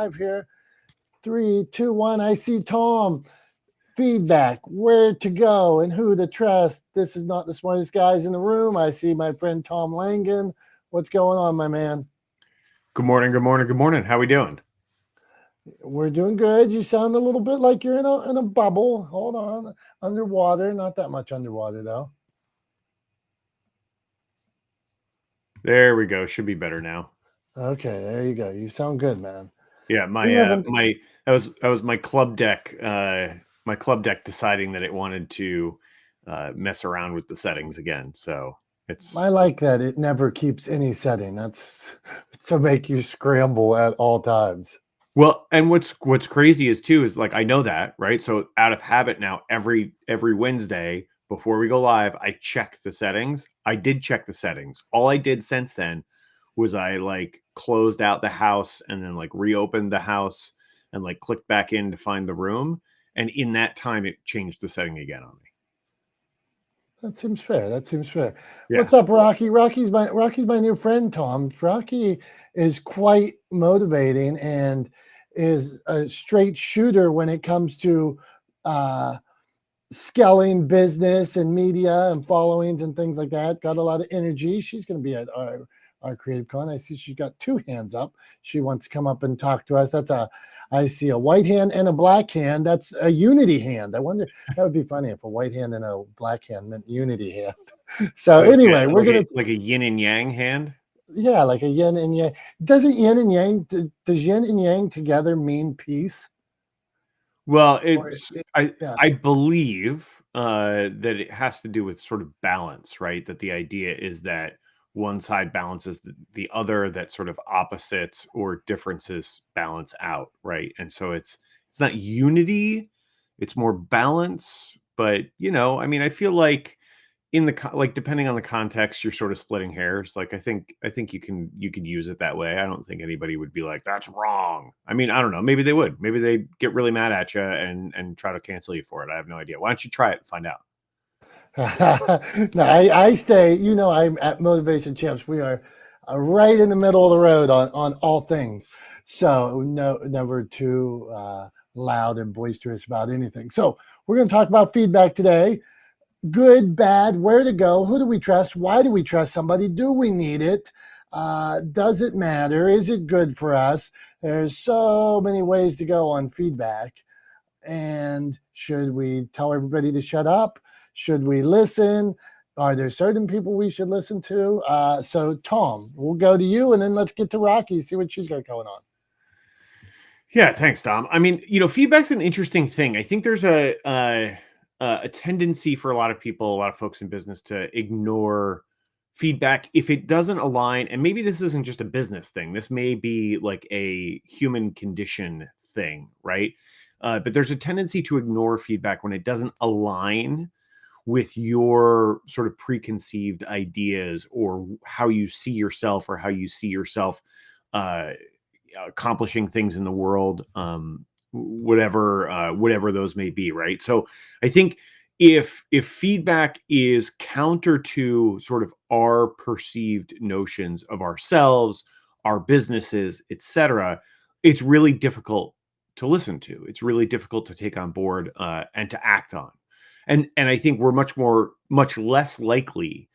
5 here. 3, 2, 1. I see Tom. Feedback, where to go and who to trust. This is not the smartest guys in the room. I see my friend Tom Langan. What's going on, my man? Good morning. Good morning. Good morning. How we doing? We're doing good. You sound a little bit like you're in a bubble. Hold on. Underwater. Not that much underwater, though. There we go. Should be better now. Okay, there you go. You sound good, man. Yeah, that was my club deck. My club deck deciding that it wanted to mess around with the settings again. So I like that it never keeps any setting. That's to make you scramble at all times. Well, and what's crazy is like I know that, right? So out of habit now, every Wednesday before we go live, I check the settings. I did check the settings. All I did since then was I like closed out the house and then like reopened the house and like clicked back in to find the room. And in that time, it changed the setting again on me. That seems fair. Yeah. What's up, Rocky? Rocky's my new friend, Tom. Rocky is quite motivating and is a straight shooter when it comes to scaling business and media and followings and things like that. Got a lot of energy. She's going to be at our Creative Con. I see she's got 2 hands up. She wants to come up and talk to us. I see a white hand and a black hand. That's a unity hand. I wonder, that would be funny if a white hand and a black hand meant unity hand. So anyway, we're going to... Like a yin and yang hand? Yeah, like a yin and yang. Does yin and yang together mean peace? Well, I believe that it has to do with sort of balance, right? That the idea is that one side balances the other, that sort of opposites or differences balance out, right? And so it's not unity, it's more balance. But I mean, I feel like depending on the context, you're sort of splitting hairs. Like I think you can use it that way. I don't think anybody would be like, that's wrong. I mean, I don't know. Maybe they would. Maybe they get really mad at you and try to cancel you for it. I have no idea. Why don't you try it and find out? No, I stay, I'm at Motivation Champs. We are right in the middle of the road on all things. So never too loud and boisterous about anything. So we're going to talk about feedback today. Good, bad, where to go, who do we trust, why do we trust somebody, do we need it, does it matter, is it good for us? There's so many ways to go on feedback. And should we tell everybody to shut up? Should we listen? Are there certain people we should listen to? So Tom, we'll go to you and then let's get to Rocky, see what she's got going on. Yeah, thanks, Dom. I mean, feedback's an interesting thing. I think there's a tendency for a lot of people, a lot of folks in business, to ignore feedback if it doesn't align. And maybe this isn't just a business thing. This may be like a human condition thing, right? But there's a tendency to ignore feedback when it doesn't align with your sort of preconceived ideas or how you see yourself or how you see yourself accomplishing things in the world, whatever those may be, right? So I think if feedback is counter to sort of our perceived notions of ourselves, our businesses, etc., it's really difficult to listen to. It's really difficult to take on board and to act on. And I think we're much less likely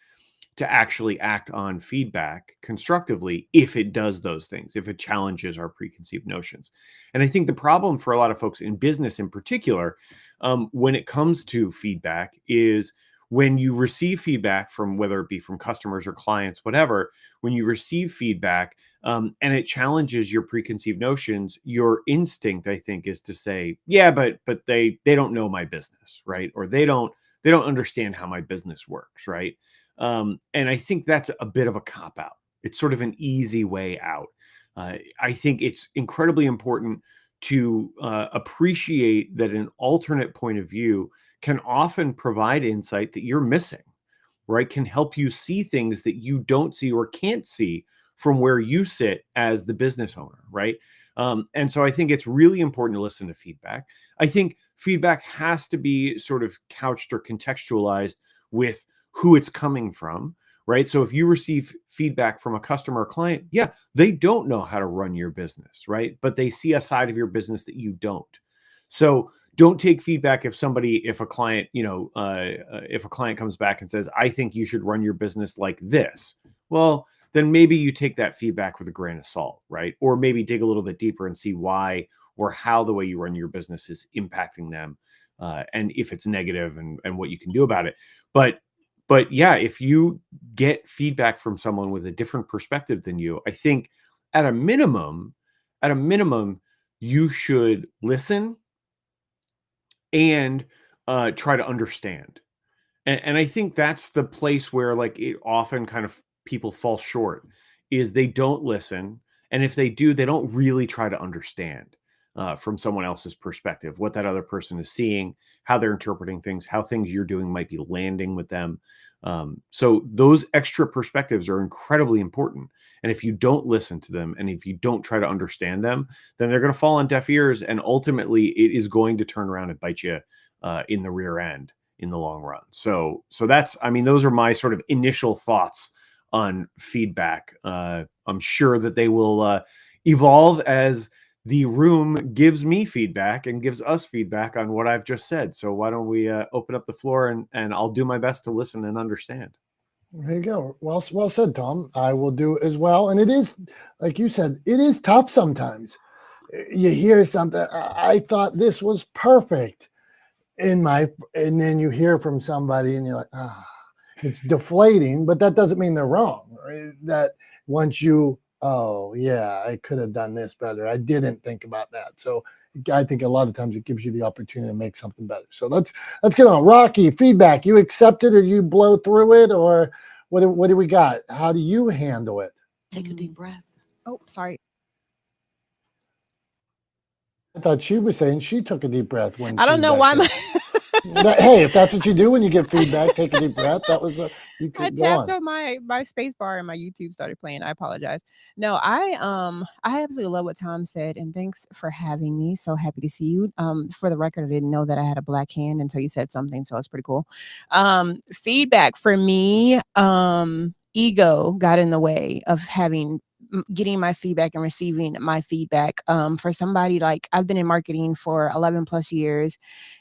to actually act on feedback constructively if it does those things, if it challenges our preconceived notions. And I think the problem for a lot of folks in business in particular, when it comes to feedback, is when you receive feedback from, whether it be from customers or clients, whatever, when you receive feedback and it challenges your preconceived notions, your instinct, I think, is to say, yeah, but they don't know my business, right? Or they don't understand how my business works, right? And I think that's a bit of a cop-out. It's sort of an easy way out. I think it's incredibly important to appreciate that an alternate point of view can often provide insight that you're missing, right? Can help you see things that you don't see or can't see from where you sit as the business owner, right? And so I think it's really important to listen to feedback. I think feedback has to be sort of couched or contextualized with who it's coming from, right? So if you receive feedback from a customer or client, yeah, they don't know how to run your business, right? But they see a side of your business that you don't. So don't take feedback if a client, if a client comes back and says, I think you should run your business like this. Well, then maybe you take that feedback with a grain of salt, right? Or maybe dig a little bit deeper and see why or how the way you run your business is impacting them, and if it's negative, and what you can do about it. But yeah, if you get feedback from someone with a different perspective than you, I think at a minimum, you should listen and try to understand. And I think that's the place where, like, it often kind of people fall short, is they don't listen. And if they do, they don't really try to understand from someone else's perspective, what that other person is seeing, how they're interpreting things, how things you're doing might be landing with them. So those extra perspectives are incredibly important. And if you don't listen to them, and if you don't try to understand them, then they're going to fall on deaf ears. And ultimately, it is going to turn around and bite you in the rear end in the long run. So that's, I mean, those are my sort of initial thoughts on feedback. I'm sure that they will evolve as the room gives me feedback and gives us feedback on what I've just said. So why don't we open up the floor, and I'll do my best to listen and understand. There you go. Well said, Tom. I will do as well. And it is, like you said, it is tough sometimes. You hear something, I thought this was perfect and then you hear from somebody and you're like, it's deflating, but that doesn't mean they're wrong. Right? That once oh yeah, I could have done this better. I didn't think about that. So I think a lot of times it gives you the opportunity to make something better. So let's get on. Rocky, feedback. You accept it, or you blow through it, or what do we got? How do you handle it? Take a deep breath. Oh, sorry. I thought she was saying she took a deep breath when I don't know why. Hey, if that's what you do when you get feedback, take a deep breath. That was you could I go tapped on. on my space bar and my YouTube started playing. I apologize. No, I absolutely love what Tom said, and thanks for having me. So happy to see you. For the record, I didn't know that I had a black hand until you said something, so it's pretty cool. Feedback for me, ego got in the way of getting my feedback and receiving my feedback. For somebody, like, I've been in marketing for 11 plus years,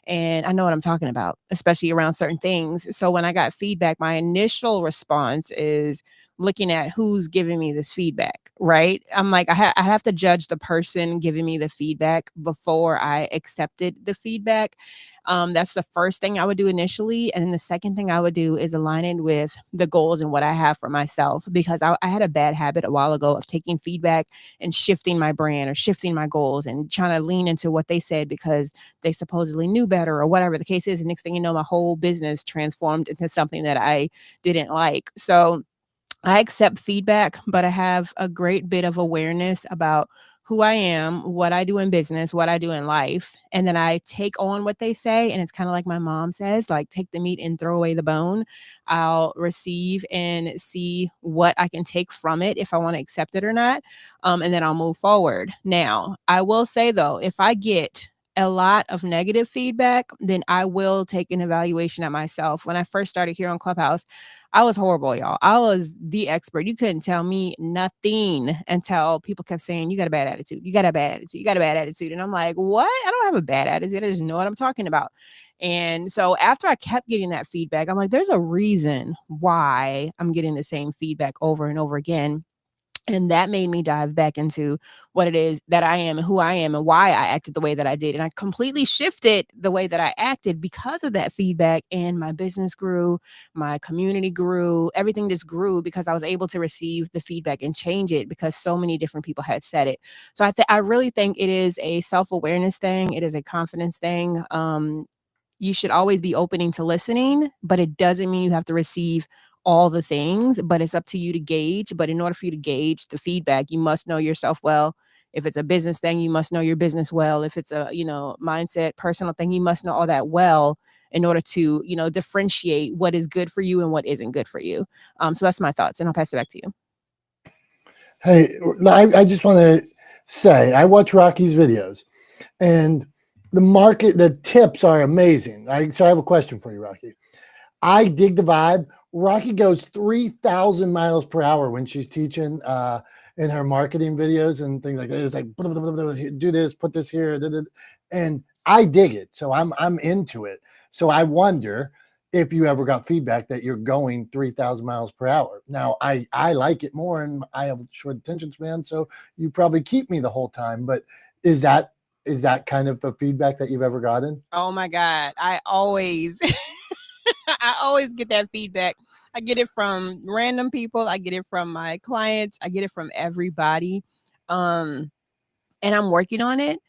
and I know what I'm talking about, especially around certain things. So when I got feedback, my initial response is looking at who's giving me this feedback, right? I'm like, I have to judge the person giving me the feedback before I accepted the feedback. That's the first thing I would do initially. And then the second thing I would do is align it with the goals and what I have for myself, because I had a bad habit a while ago of taking feedback and shifting my brand or shifting my goals and trying to lean into what they said because they supposedly knew better or whatever the case is. And next thing you know, my whole business transformed into something that I didn't like. So I accept feedback, but I have a great bit of awareness about who I am, what I do in business, what I do in life. And then I take on what they say. And it's kind of like my mom says, like, take the meat and throw away the bone. I'll receive and see what I can take from it if I want to accept it or not. And then I'll move forward. Now, I will say, though, if I get a lot of negative feedback, then I will take an evaluation at myself. When I first started here on Clubhouse, I was horrible, y'all. I was the expert. You couldn't tell me nothing until people kept saying, you got a bad attitude. You got a bad attitude. You got a bad attitude. And I'm like, what? I don't have a bad attitude. I just know what I'm talking about. And so after I kept getting that feedback, I'm like, there's a reason why I'm getting the same feedback over and over again. And that made me dive back into what it is that I am and who I am and why I acted the way that I did. And I completely shifted the way that I acted because of that feedback. And my business grew, my community grew, everything just grew because I was able to receive the feedback and change it because so many different people had said it. So I really think it is a self-awareness thing. It is a confidence thing. You should always be opening to listening, but it doesn't mean you have to receive all the things, but it's up to you to gauge. But in order for you to gauge the feedback, you must know yourself well. If it's a business thing, you must know your business well. If it's a, mindset, personal thing, you must know all that well in order to, differentiate what is good for you and what isn't good for you. So that's my thoughts, and I'll pass it back to you. Hey, I just want to say, I watch Rocky's videos, and the tips are amazing. So I have a question for you, Rocky. I dig the vibe. Rocky goes 3,000 miles per hour when she's teaching in her marketing videos and things like that. It's like blah, blah, blah, blah, do this, put this here, and I dig it. So I'm into it. So I wonder if you ever got feedback that you're going 3,000 miles per hour. Now I like it more, and I have a short attention span, so you probably keep me the whole time. But is that kind of the feedback that you've ever gotten? Oh my God. I always I always get that feedback. I get it from random people. I get it from my clients. I get it from everybody. And I'm working on it,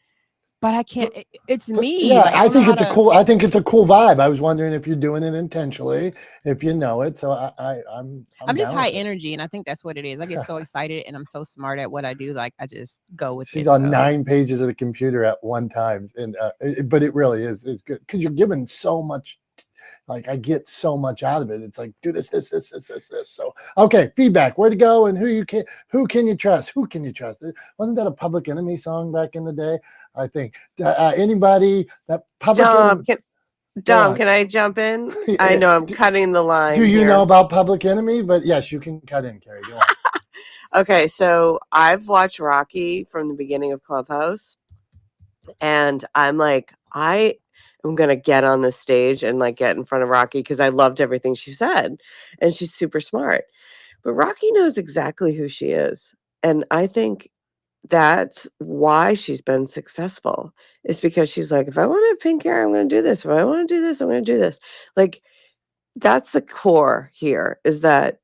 but I can't. It's me. Yeah, Like I I don't know think how it's a to. cool. I think it's a cool vibe. I was wondering if you're doing it intentionally, if you know it. So I'm I'm just down high with it. energy, and I think that's what it is. I get so excited, and I'm so smart at what I do. Like I just go with She's it. on So 9 pages of the computer at one time, and but it really is. It's good because you're given so much. Like I get so much out of it. It's like do this. So okay, feedback. Where to go and who can you trust? Who can you trust? Wasn't that a Public Enemy song back in the day? I think anybody that Public Dom, Enemy. Go on. Can I jump in? I know I'm cutting the line Do you here. know about Public Enemy? But yes, you can cut in, Carrie. Go on. Okay, so I've watched Rocky from the beginning of Clubhouse, and I'm like, I am gonna get on the stage and like get in front of Rocky because I loved everything she said, and she's super smart. But Rocky knows exactly who she is, and I think that's why she's been successful. Is because she's like, if I want to have pink hair, I'm going to do this. If I want to do this, I'm going to do this. Like that's the core here is that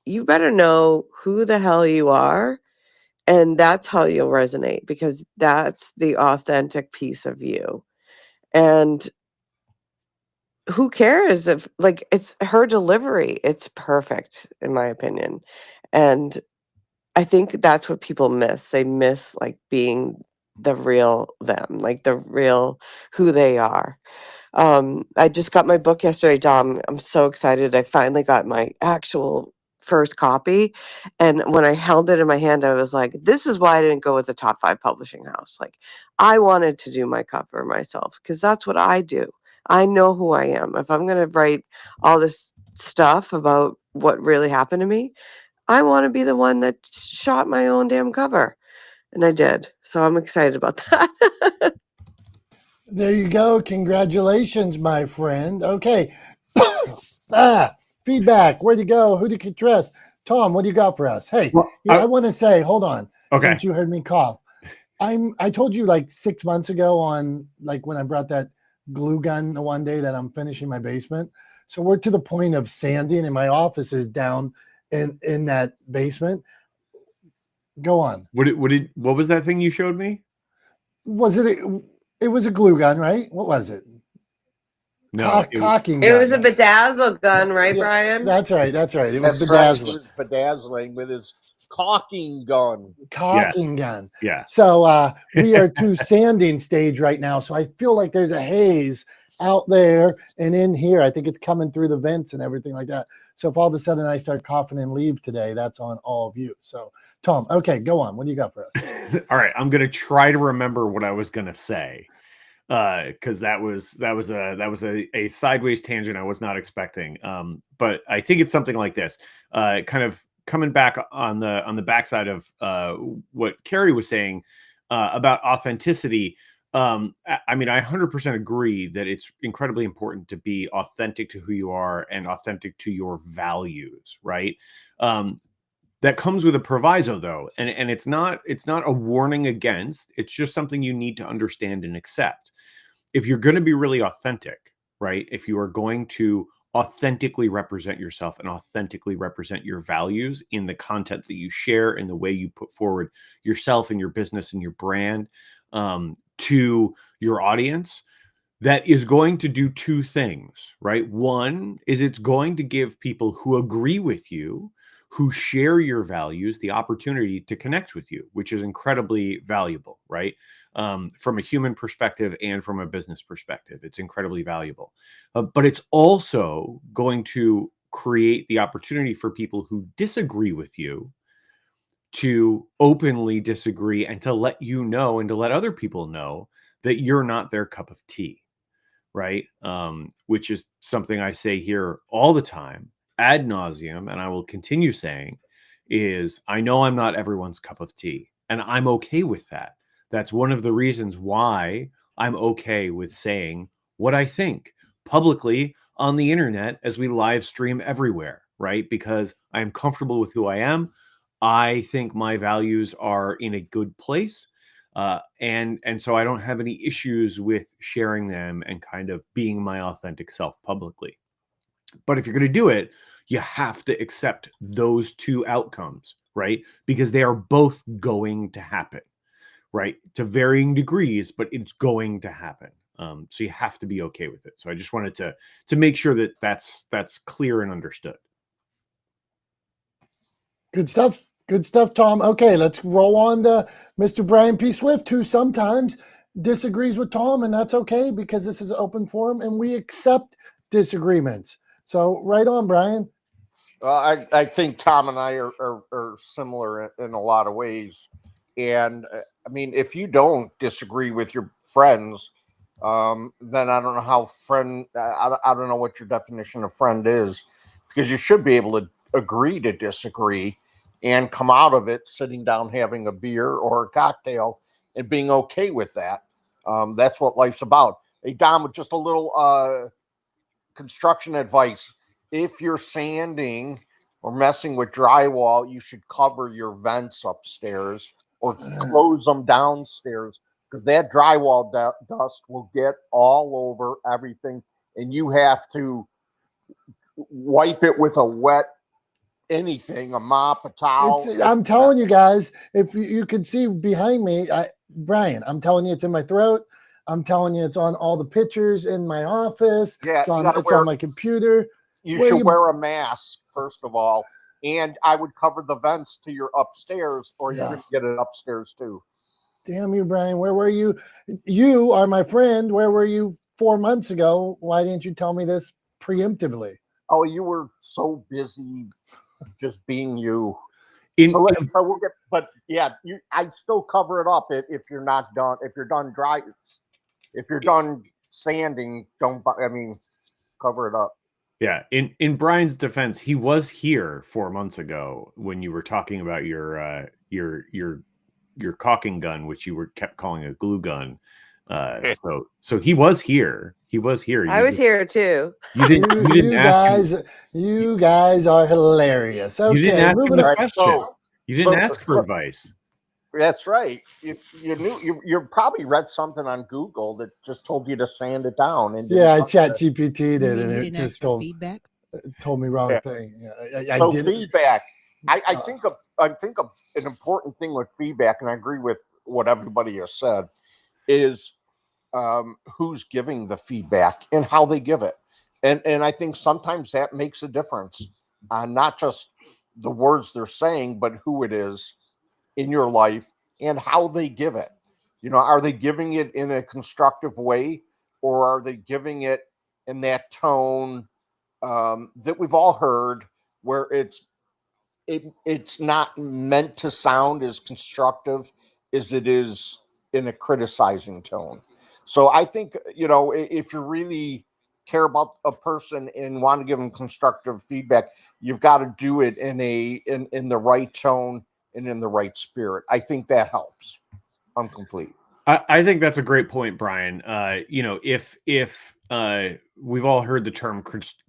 you better know who the hell you are, and that's how you'll resonate because that's the authentic piece of you. And who cares if like it's her delivery, it's perfect in my opinion. And I think that's what people miss. They miss like being the real them, like the real who they are. I just got my book yesterday, Dom. I'm so excited. I finally got my actual first copy. And when I held it in my hand, I was like, this is why I didn't go with the top 5 publishing house. Like, I wanted to do my cover myself because that's what I do. I know who I am. If I'm going to write all this stuff about what really happened to me, I want to be the one that shot my own damn cover. And I did. So I'm excited about that. There you go. Congratulations, my friend. Okay. Feedback. Where'd you go? Who did you trust? Tom, what do you got for us? Hey, Well, I want to say, hold on. Okay. Since you heard me cough, I told you like 6 months ago on like when I brought that glue gun the one day that I'm finishing my basement. So we're to the point of sanding, and my office is down in that basement. Go on. What was that thing you showed me? Was it? It was a glue gun, right? What was it? No, Caulking It gun. was a bedazzle gun, right, Yeah, Brian? That's right. That's right. It was That's right. He bedazzling. was bedazzling with his caulking gun. Caulking gun. Yeah. So we are to sanding stage right now. So I feel like there's a haze out there and in here. I think it's coming through the vents and everything like that. So if all of a sudden I start coughing and leave today, that's on all of you. So Tom, okay, go on. What do you got for us? All right, I'm gonna try to remember what I was gonna say, because that was a sideways tangent I was not expecting. But I think it's something like this. Kind of coming back on the backside of what Carrie was saying about authenticity. I mean, I 100% agree that it's incredibly important to be authentic to who you are and authentic to your values, right? That comes with a proviso though, and it's not a warning against, it's just something you need to understand and accept. If you're going to be really authentic, right? If you are going to authentically represent yourself and authentically represent your values in the content that you share, in the way you put forward yourself and your business and your brand to your audience, that is going to do 2 things, right? One is it's going to give people who agree with you, who share your values, the opportunity to connect with you, which is incredibly valuable, right? From a human perspective and from a business perspective, it's incredibly valuable. But it's also going to create the opportunity for people who disagree with you to openly disagree and to let you know and to let other people know that you're not their cup of tea. right? Which is something I say here all the time, ad nauseum, and I will continue saying, is I know I'm not everyone's cup of tea, and I'm okay with that. That's one of the reasons why I'm okay with saying what I think publicly on the internet as we live stream everywhere, right? Because I am comfortable with who I am. I think my values are in a good place. And so I don't have any issues with sharing them and kind of being my authentic self publicly. But if you're going to do it, you have to accept those two outcomes, right? Because they are both going to happen, right? To varying degrees, but it's going to happen. So you have to be okay with it. So I just wanted to make sure that that's clear and understood. Good stuff. Good stuff, Tom. Okay, let's roll on to Mr. Brian P. Swift, who sometimes disagrees with Tom, and that's okay because this is an open forum and we accept disagreements. So right on, Brian. I think Tom and I are similar in a lot of ways. And I mean, if you don't disagree with your friends, then I don't know how I don't know what your definition of friend is, because you should be able to agree to disagree and come out of it sitting down having a beer or a cocktail and being okay with that. That's what life's about. Hey, Dom, with just a little construction advice. If you're sanding or messing with drywall, you should cover your vents upstairs or close them downstairs, because that drywall dust will get all over everything, and you have to wipe it with a wet anything, a mop, a towel. I'm telling you guys, if you can see behind me, Brian, I'm telling you, it's in my throat. I'm telling you, it's on all the pictures in my office. Yeah, it's on my computer. You should wear a mask, first of all, and I would cover the vents to your upstairs, or you're going to get it upstairs too. Damn you, Brian. Where were you? You are my friend. Where were you 4 months ago? Why didn't you tell me this preemptively? Oh, you were so busy just being you. So we'll get, but yeah, I'd still cover it up if you're not done. If you're done if you're done sanding, cover it up. Yeah. In Brian's defense, he was here 4 months ago when you were talking about your caulking gun, which you kept calling a glue gun. So he was here. He was here. I was here too. You didn't ask him. You guys are hilarious. Okay, you didn't ask him the question. You didn't ask for advice. That's right. If you knew, you probably read something on Google that just told you to sand it down. And I chat GPT did, and it just told me wrong thing. Yeah, so feedback. I think an important thing with feedback, and I agree with what everybody has said, is who's giving the feedback and how they give it. And I think sometimes that makes a difference, not just the words they're saying, but who it is in your life and how they give it. Are they giving it in a constructive way, or are they giving it in that tone that we've all heard, where it's not meant to sound as constructive as it is in a criticizing tone. So I think, if you really care about a person and want to give them constructive feedback, you've got to do it in the right tone and in the right spirit. I think that helps. I'm complete. I think that's a great point, Brian. If we've all heard the term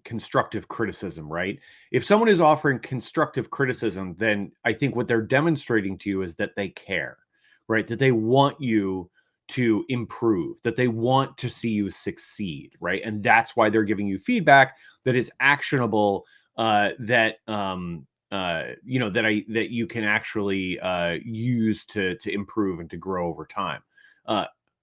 constructive criticism, right? If someone is offering constructive criticism, then I think what they're demonstrating to you is that they care, right? That they want you to improve, that they want to see you succeed, right? And that's why they're giving you feedback that is actionable, that you can actually use to improve and to grow over time.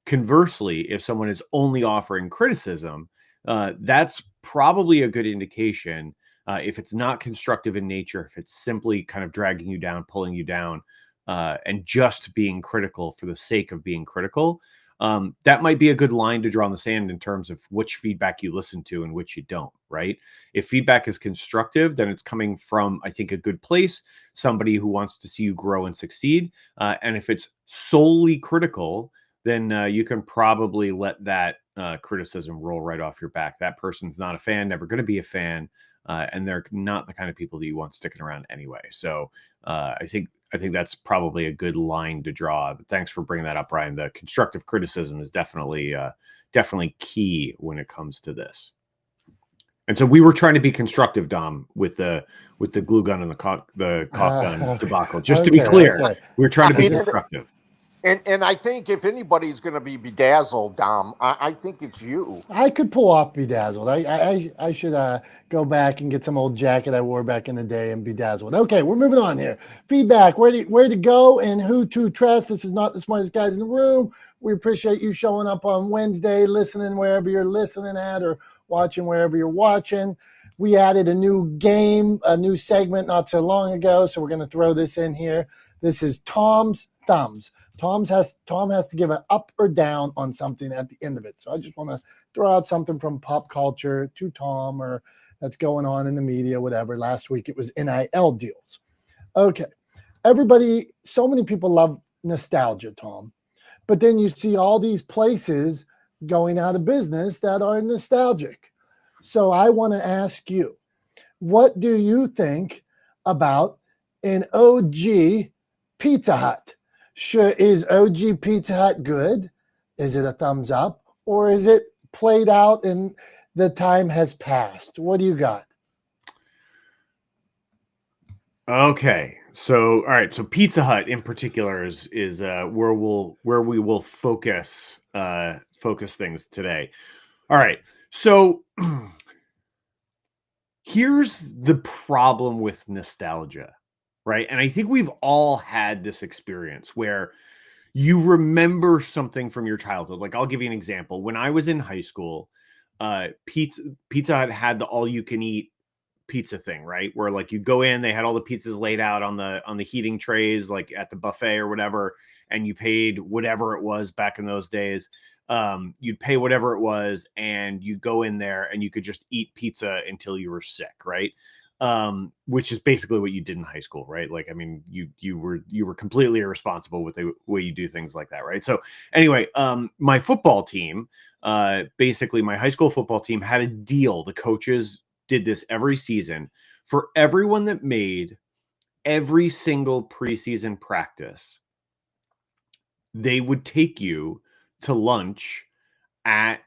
Conversely, if someone is only offering criticism, that's probably a good indication. If it's not constructive in nature, if it's simply kind of dragging you down, pulling you down, and just being critical for the sake of being critical, that might be a good line to draw in the sand in terms of which feedback you listen to and which you don't, right? If feedback is constructive, then it's coming from, I think, a good place, somebody who wants to see you grow and succeed. And if it's solely critical, then you can probably let that criticism roll right off your back. That person's not a fan, never going to be a fan, and they're not the kind of people that you want sticking around anyway. So I think that's probably a good line to draw. But thanks for bringing that up, Brian. The constructive criticism is definitely key when it comes to this. And so we were trying to be constructive, Dom, with the glue gun and the caulk gun debacle. Just to be clear, we were trying to be constructive. And I think if anybody's going to be bedazzled, Dom, I think it's you. I could pull off bedazzled. I should go back and get some old jacket I wore back in the day and bedazzled. Okay, we're moving on here. Feedback, where to go and who to trust. This is not the smartest guys in the room. We appreciate you showing up on Wednesday, listening wherever you're listening at or watching wherever you're watching. We added a new game, a new segment not so long ago, so we're going to throw this in here. This is Tom's Thumbs. Tom has to give an up or down on something at the end of it. So I just want to throw out something from pop culture to Tom or that's going on in the media, whatever. Last week it was NIL deals. Okay. So many people love nostalgia, Tom. But then you see all these places going out of business that are nostalgic. So I want to ask you, what do you think about an OG Pizza Hut? Is OG Pizza Hut good? Is it a thumbs up? Or is it played out and the time has passed? What do you got? Okay. So, all right. So Pizza Hut in particular is where we will focus things today. All right. So here's the problem with nostalgia. Right. And I think we've all had this experience where you remember something from your childhood. Like I'll give you an example. When I was in high school, Pizza Hut had the all you can eat pizza thing, right? Where like you go in, they had all the pizzas laid out on the heating trays, like at the buffet or whatever. And you paid whatever it was back in those days. You'd pay whatever it was and you go in there and you could just eat pizza until you were sick. Right. Which is basically what you did in high school, right? Like, I mean, you were completely irresponsible with the way you do things like that, right? So anyway, my football team, basically my high school football team had a deal. The coaches did this every season for everyone that made every single preseason practice. They would take you to lunch at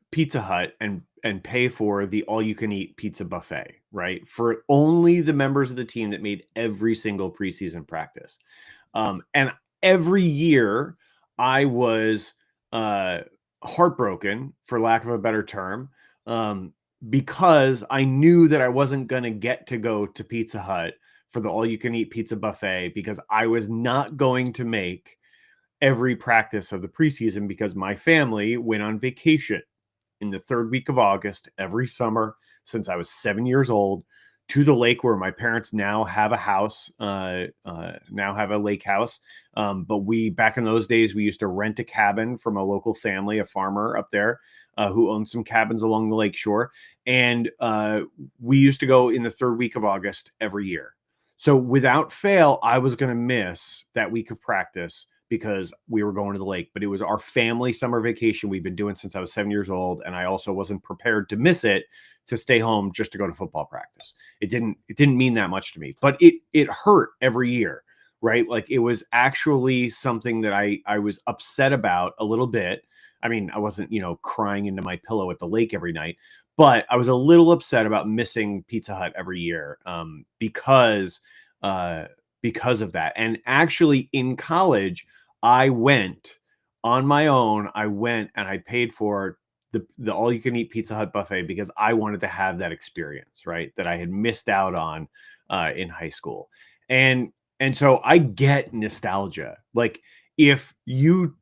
Pizza Hut and pay for the all-you-can-eat pizza buffet, right? For only the members of the team that made every single preseason practice. And every year I was heartbroken, for lack of a better term, because I knew that I wasn't going to get to go to Pizza Hut for the all-you-can-eat pizza buffet because I was not going to make every practice of the preseason because my family went on vacation in the third week of August every summer since I was 7 years old to the lake where my parents now have a house, now have a lake house. But back in those days, we used to rent a cabin from a local family, a farmer up there who owned some cabins along the lake shore. And we used to go in the third week of August every year. So without fail, I was going to miss that week of practice because we were going to the lake, but it was our family summer vacation we've been doing since I was 7 years old. And I also wasn't prepared to miss it to stay home just to go to football practice. It didn't mean that much to me, but it hurt every year, right? Like it was actually something that I was upset about a little bit. I mean, I wasn't, crying into my pillow at the lake every night, but I was a little upset about missing Pizza Hut every year because of that. And actually in college, I went on my own. I went and I paid for the all you can eat Pizza Hut buffet because I wanted to have that experience, right? That I had missed out on in high school. And so I get nostalgia. Like if you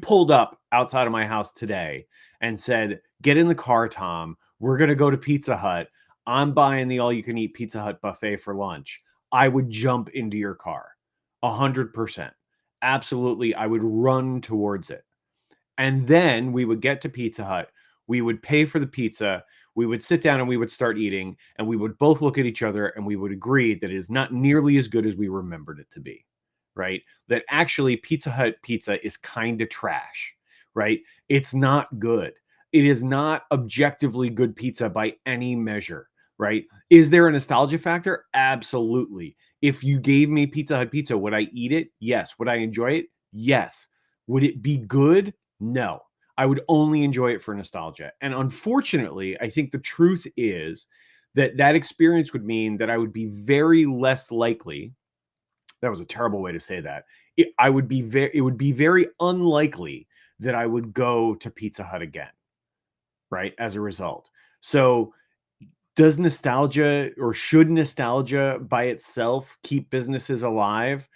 pulled up outside of my house today and said, "Get in the car, Tom, we're going to go to Pizza Hut. I'm buying the all you can eat Pizza Hut buffet for lunch," I would jump into your car 100%. Absolutely. I would run towards it. And then we would get to Pizza Hut. We would pay for the pizza. We would sit down and we would start eating. And we would both look at each other and we would agree that it is not nearly as good as we remembered it to be. right? That actually Pizza Hut pizza is kind of trash, right? It's not good. It is not objectively good pizza by any measure, right? Is there a nostalgia factor? Absolutely. If you gave me Pizza Hut pizza, would I eat it? Yes. Would I enjoy it? Yes. Would it be good? No. I would only enjoy it for nostalgia. And unfortunately, I think the truth is that that experience would mean that I would be very less likely. That was a terrible way to say that. It would be very unlikely that I would go to Pizza Hut again, right? As a result. So does nostalgia, or should nostalgia by itself keep businesses alive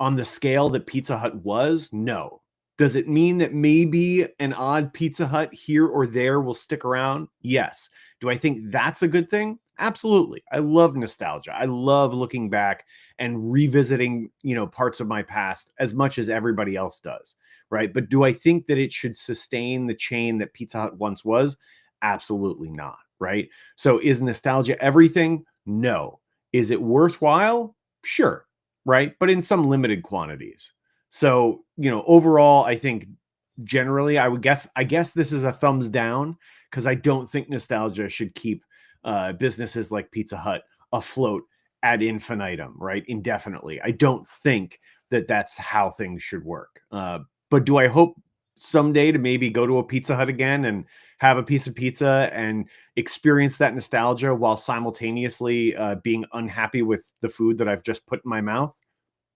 on the scale that Pizza Hut was? No. Does it mean that maybe an odd Pizza Hut here or there will stick around? Yes. Do I think that's a good thing? Absolutely. I love nostalgia. I love looking back and revisiting, parts of my past as much as everybody else does, right? But do I think that it should sustain the chain that Pizza Hut once was? Absolutely not, right? So is nostalgia everything? No. Is it worthwhile? Sure, right? But in some limited quantities. So, overall, I think generally I guess this is a thumbs down, because I don't think nostalgia should keep businesses like Pizza Hut afloat ad infinitum, right? Indefinitely. I don't think that that's how things should work. But do I hope someday to maybe go to a Pizza Hut again and have a piece of pizza and experience that nostalgia while simultaneously being unhappy with the food that I've just put in my mouth?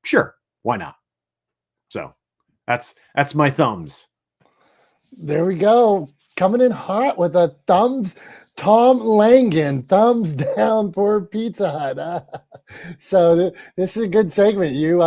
Sure, why not? So that's my thumbs. There we go. Coming in hot with a thumbs. Tom Langan, thumbs down for Pizza Hut. So this is a good segment. You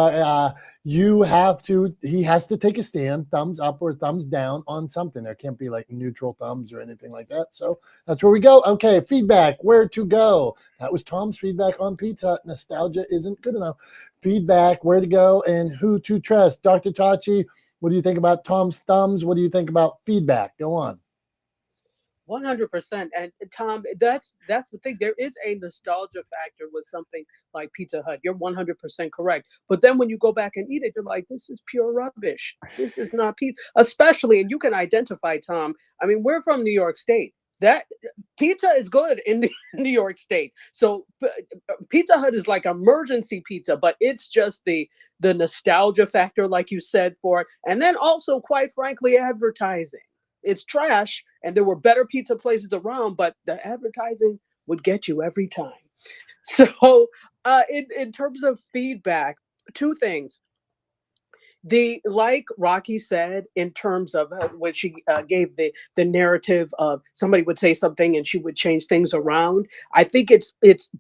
have to. He has to take a stand, thumbs up or thumbs down on something. There can't be like neutral thumbs or anything like that. So that's where we go. Okay, feedback. Where to go? That was Tom's feedback on Pizza Hut. Nostalgia isn't good enough. Feedback. Where to go and who to trust. Dr. Tachi, what do you think about Tom's thumbs? What do you think about feedback? Go on. 100%. And Tom, that's the thing. There is a nostalgia factor with something like Pizza Hut. You're 100% correct. But then when you go back and eat it, you're like, this is pure rubbish. This is not pizza. Especially, and you can identify, Tom. I mean, we're from New York State. That pizza is good in New York State. So Pizza Hut is like emergency pizza, but it's just the nostalgia factor, like you said, for it. And then also, quite frankly, advertising. It's trash, and there were better pizza places around, but the advertising would get you every time. So, in terms of feedback, two things. Like Rocky said, in terms of when she gave the narrative of somebody would say something and she would change things around. I think it's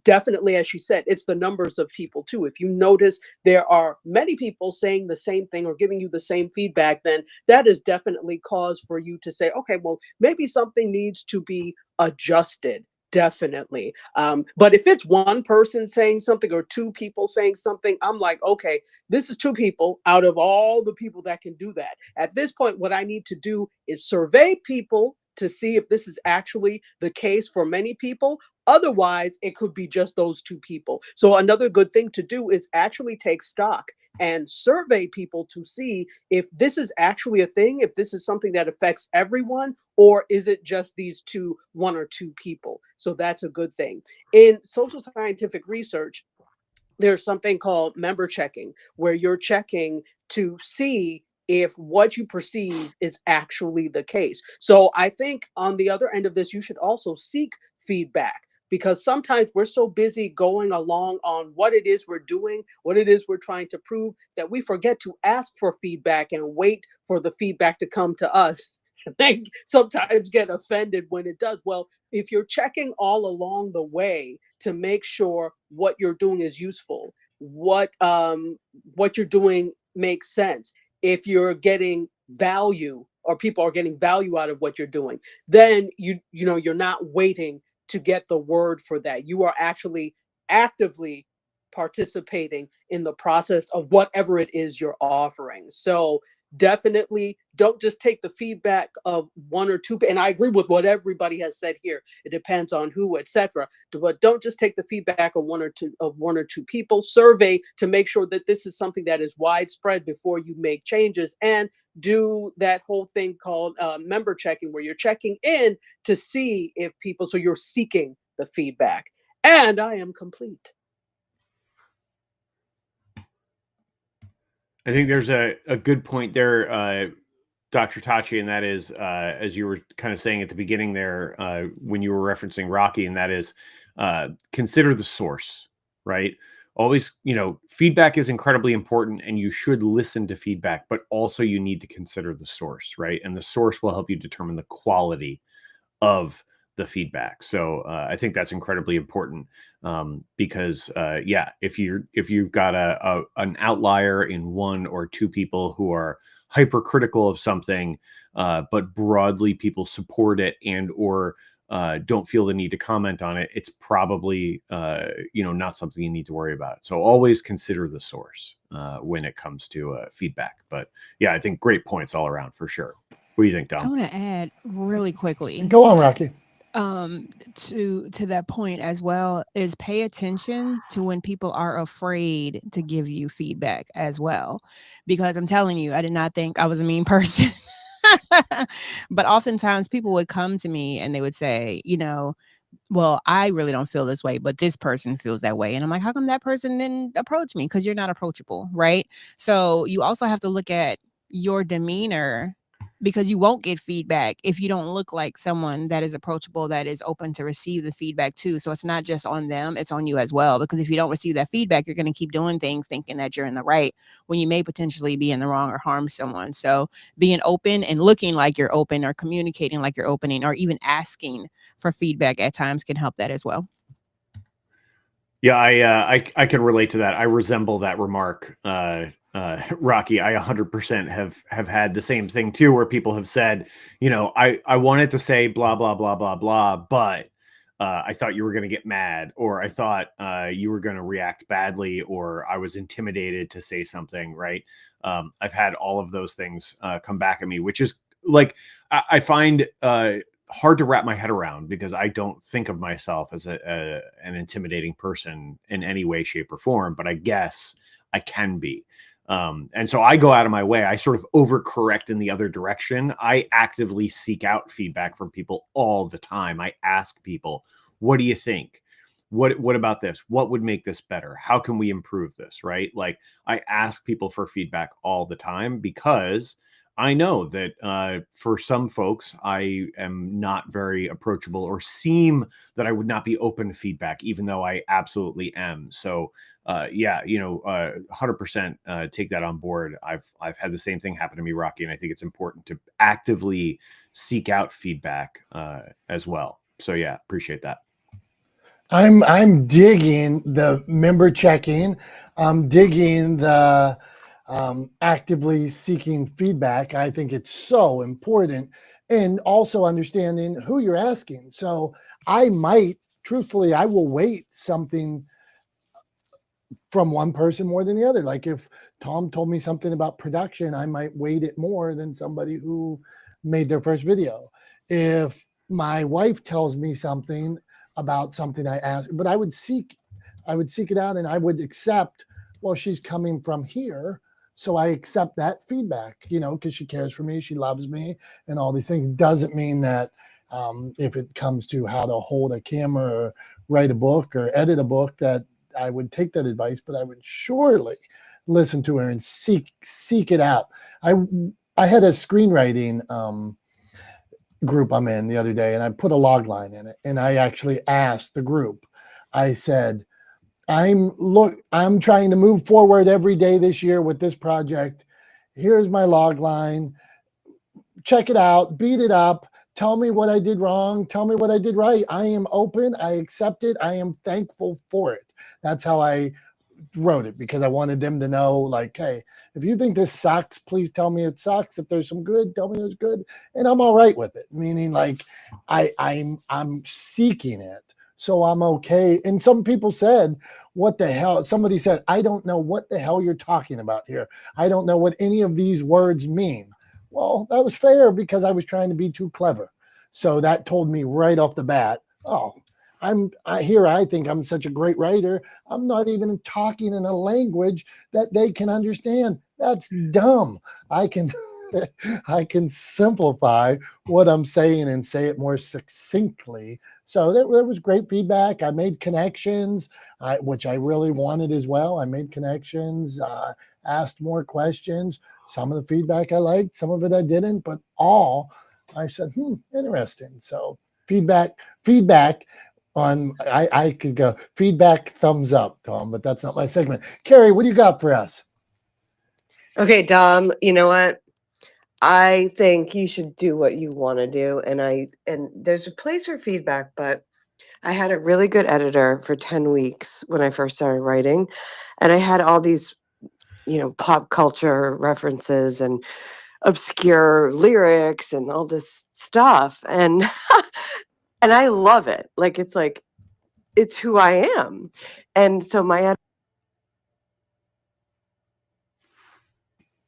definitely, as she said, it's the numbers of people too. If you notice there are many people saying the same thing or giving you the same feedback, then that is definitely cause for you to say, okay, well, maybe something needs to be adjusted. Definitely. But if it's one person saying something or two people saying something, I'm like, okay, this is two people out of all the people that can do that. At this point, what I need to do is survey people to see if this is actually the case for many people. Otherwise, it could be just those two people. So another good thing to do is actually take stock and survey people to see if this is actually a thing, if this is something that affects everyone, or is it just these one or two people? So that's a good thing. In social scientific research, there's something called member checking, where you're checking to see if what you perceive is actually the case. So I think on the other end of this, you should also seek feedback, because sometimes we're so busy going along on what it is we're doing, what it is we're trying to prove, that we forget to ask for feedback and wait for the feedback to come to us. And then sometimes get offended when it does. Well, if you're checking all along the way to make sure what you're doing is useful, what you're doing makes sense, if you're getting value or people are getting value out of what you're doing, then you're not waiting to get the word for that. You are actually actively participating in the process of whatever it is you're offering. So definitely don't just take the feedback of one or two. And I agree with what everybody has said here. It depends on who, etc. But don't just take the feedback of one or two people. Survey to make sure that this is something that is widespread before you make changes, and do that whole thing called member checking, where you're checking in to see if people. So you're seeking the feedback. And I am complete. I think there's a good point there, Dr. Tachi, and that is, as you were kind of saying at the beginning there, when you were referencing Rocky, and that is, consider the source, right? Always, feedback is incredibly important, and you should listen to feedback, but also you need to consider the source, right? And the source will help you determine the quality of the feedback. So I think that's incredibly important, because if you've got an outlier in one or two people who are hypercritical of something, but broadly people support it and or don't feel the need to comment on it, it's probably not something you need to worry about. So always consider the source when it comes to feedback. But yeah, I think great points all around for sure. What do you think, I Dom? want to add really quickly. Go on, Rocky. To that point as well, is pay attention to when people are afraid to give you feedback as well, because I'm telling you, I did not think I was a mean person. But oftentimes people would come to me and they would say, well, I really don't feel this way, but this person feels that way. And I'm like, how come that person didn't approach me? Because you're not approachable, right? So you also have to look at your demeanor, because you won't get feedback if you don't look like someone that is approachable, that is open to receive the feedback too. So it's not just on them, it's on you as well. Because if you don't receive that feedback, you're going to keep doing things thinking that you're in the right when you may potentially be in the wrong or harm someone. So being open and looking like you're open, or communicating like you're opening, or even asking for feedback at times can help that as well. Yeah, I can relate to that. I resemble that remark, Rocky. I 100% have had the same thing too, where people have said, I wanted to say blah blah blah blah blah, but I thought you were going to get mad, or I thought you were going to react badly, or I was intimidated to say something. Right? I've had all of those things come back at me, which is like I find hard to wrap my head around, because I don't think of myself as an intimidating person in any way, shape, or form, but I guess I can be. And so I go out of my way. I sort of overcorrect in the other direction. I actively seek out feedback from people all the time. I ask people, what do you think? What about this? What would make this better? How can we improve this? Right? Like, I ask people for feedback all the time, because I know that for some folks, I am not very approachable, or seem that I would not be open to feedback, even though I absolutely am. So, 100% take that on board. I've had the same thing happen to me, Rocky, and I think it's important to actively seek out feedback as well. So, yeah, appreciate that. I'm digging the member checking. I'm digging the actively seeking feedback. I think it's so important, and also understanding who you're asking. So I will weight something from one person more than the other. Like if Tom told me something about production, I might weight it more than somebody who made their first video. If my wife tells me something about something I asked, but I would seek it out, and I would accept, well, she's coming from here, so I accept that feedback, because she cares for me, she loves me, and all these things. Doesn't mean that if it comes to how to hold a camera or write a book or edit a book, that I would take that advice, but I would surely listen to her and seek it out. I had a screenwriting group I'm in the other day, and I put a log line in it, and I actually asked the group. I said, I'm trying to move forward every day this year with this project. Here's my log line. Check it out, beat it up. Tell me what I did wrong. Tell me what I did right. I am open. I accept it. I am thankful for it. That's how I wrote it, because I wanted them to know, like, hey, if you think this sucks, please tell me it sucks. If there's some good, tell me it's good, and I'm all right with it. Meaning, like, I'm seeking it so I'm okay. And some people said, what the hell? Somebody said, I don't know what the hell you're talking about here. I don't know what any of these words mean. Well, that was fair because I was trying to be too clever. So that told me right off the bat, oh, I think I'm such a great writer. I'm not even talking in a language that they can understand. That's dumb. I can I can simplify what I'm saying and say it more succinctly. So there was great feedback. I made connections, which I really wanted as well. I made connections, asked more questions. Some of the feedback I liked, some of it I didn't, but all I said, interesting. So feedback on, I could go feedback, thumbs up, Tom, but that's not my segment. Carrie, what do you got for us? Okay, Dom, you know what? I think you should do what you want to do. And there's a place for feedback, but I had a really good editor for 10 weeks when I first started writing. And I had all these, pop culture references and obscure lyrics and all this stuff. And and I love it. It's who I am. And so